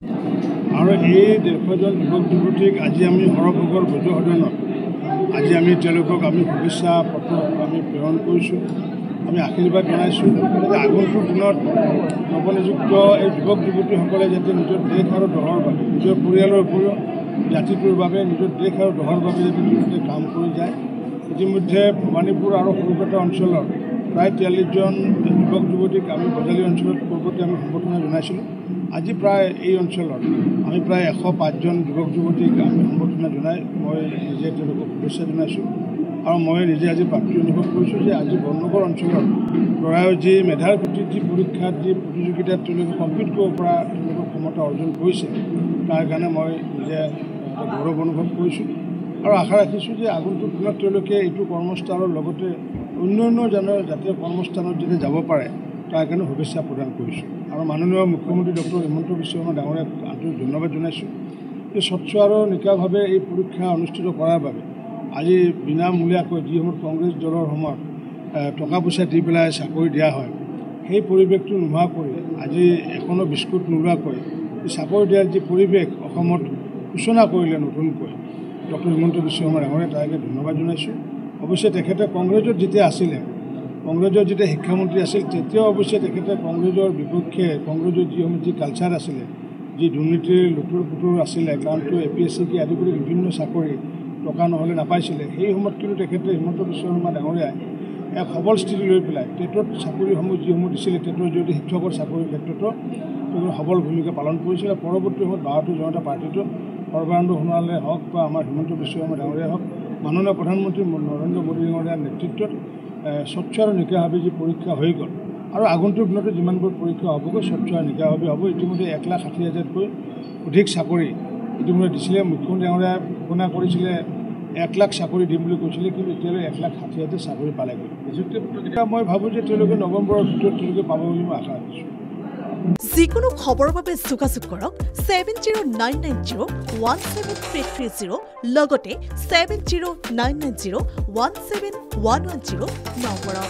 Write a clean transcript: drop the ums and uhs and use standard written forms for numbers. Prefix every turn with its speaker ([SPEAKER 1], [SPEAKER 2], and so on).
[SPEAKER 1] আৰু এই 150জন যুৱক যুৱতীক আজি আমি হৰভোগৰ ভোজ সদনত আজি আমি তেওঁলোকক আমি শুভেচ্ছা পত্ৰ আমি প্ৰেৰণ কৰিছোঁ, আমি আশীৰ্বাদ জনাইছোঁ যাতে আগন্তুক দিনত নৱনিযুক্ত এই যুৱক যুৱতীসকলে যাতে নিজৰ দেশ আৰু দহৰ বাবে নিজৰ পৰিয়ালৰ উপৰিও জাতিটোৰ বাবে নিজৰ দেশ আৰু দহৰ বাবে যাতে তেওঁলোকে কাম কৰি যায়। ইতিমধ্যে ভৱানীপুৰ আৰু সৰুপেটা অঞ্চলৰ প্ৰায় 43জন যুৱক যুৱতীক আমি বজালী অঞ্চলত পূৰ্বতে আমি সম্বৰ্ধনা জনাইছিলোঁ। আজি প্ৰায় এই অঞ্চলত আমি প্ৰায় 105জন যুৱক যুৱতীক আমি সম্বৰ্ধনা জনাই মই নিজে তেওঁলোকক শুভেচ্ছা জনাইছোঁ। আৰু মই নিজে আজি প্ৰাপ্তি অনুভৱ কৰিছোঁ যে আজি বৰনগৰ অঞ্চলৰ ল'ৰাই যি মেধাৰ ভিত্তিত যি পৰীক্ষাত যি প্ৰতিযোগিতাত তেওঁলোকে কম্পিট কৰিব পৰা তেওঁলোকৰ ক্ষমতা অৰ্জন কৰিছে, তাৰ কাৰণে মই নিজে গৌৰৱ অনুভৱ কৰিছোঁ আৰু আশা ৰাখিছোঁ যে আগন্তুক দিনত তেওঁলোকে এইটো কৰ্মস্থানৰ লগতে অন্য জাতীয় কৰ্মস্থানত যাতে যাব পাৰে তাৰ কাৰণে শুভেচ্ছা প্ৰদান কৰিছোঁ। আৰু মাননীয় মুখ্যমন্ত্ৰী ডক্টৰ হিমন্ত বিশ্ব শৰ্মা ডাঙৰীয়াক আন্তৰিক ধন্যবাদ জনাইছোঁ যে স্বচ্ছ আৰু নিকাভাৱে এই পৰীক্ষা অনুষ্ঠিত কৰাৰ বাবে। আজি বিনামূলীয়াকৈ যিসমূহ কংগ্ৰেছ দলৰ সময়ত টকা পইচা দি পেলাই চাকৰি দিয়া হয়, সেই পৰিৱেশটো নোহোৱা কৰি আজি এখনো বিস্কুট নোলোৱাকৈ চাকৰি দিয়াৰ যি পৰিৱেশ অসমত সূচনা কৰিলে নতুনকৈ ডক্টৰ হিমন্ত বিশ্ব শৰ্মা ডাঙৰীয়াক তাকে ধন্যবাদ জনাইছোঁ। অৱশ্যে তেখেতে কংগ্ৰেছত যেতিয়া আছিলে, কংগ্ৰেছৰ যেতিয়া শিক্ষামন্ত্ৰী আছিল, তেতিয়াও অৱশ্যে তেখেতে কংগ্ৰেছৰ বিপক্ষে কংগ্ৰেছৰ যি কালচাৰ আছিলে, যি দুৰ্নীতিৰ লুতুৰ পুতুৰ আছিলে, কাৰণটো APSC আদি কৰি বিভিন্ন চাকৰি টকা নহ'লে নাপাইছিলে, সেই সময়ত কিন্তু তেখেতে হিমন্ত বিশ্ব শৰ্মা ডাঙৰীয়াই এক সবল স্থিতি লৈ পেলাই টেটত চাকৰিসমূহ যিসমূহ দিছিলে, টেটৰ জৰিয়তে শিক্ষকৰ চাকৰিৰ ক্ষেত্ৰতো তেওঁ সবল ভূমিকা পালন কৰিছিলে। পৰৱৰ্তী সময়ত ভাৰতীয় জনতা পাৰ্টিটো সৰ্বানন্দ সোণোৱালে হওক বা আমাৰ হিমন্ত বিশ্ব শৰ্মা ডাঙৰীয়াই হওক, মাননীয় প্ৰধানমন্ত্ৰী নৰেন্দ্ৰ মোদী ডাঙৰীয়াৰ নেতৃত্বত স্বচ্ছ আৰু নিকাভাৱে যি পৰীক্ষা হৈ গ'ল আৰু আগন্তুক দিনতো যিমানবোৰ পৰীক্ষা হ'বগৈ স্বচ্ছ আৰু নিকাভাৱে হ'ব। ইতিমধ্যে 1,60,000তকৈ অধিক চাকৰি ইতিমধ্যে দিছিলে। মুখ্যমন্ত্ৰী ডাঙৰীয়াই ঘোষণা কৰিছিলে 1 লাখ চাকৰি দিম বুলি কৈছিলে, কিন্তু এতিয়ালৈ 1,60,000 চাকৰি পালেগৈ। নিযুক্তি পত্ৰ মই ভাবোঁ যে তেওঁলোকে নৱেম্বৰৰ ভিতৰত তেওঁলোকে পাব বুলি মই আশা ৰাখিছোঁ।
[SPEAKER 2] যিকোনো খবৰৰ বাবে যোগাযোগ কৰক 7099017330 লগতে 7099017110 নম্বৰত।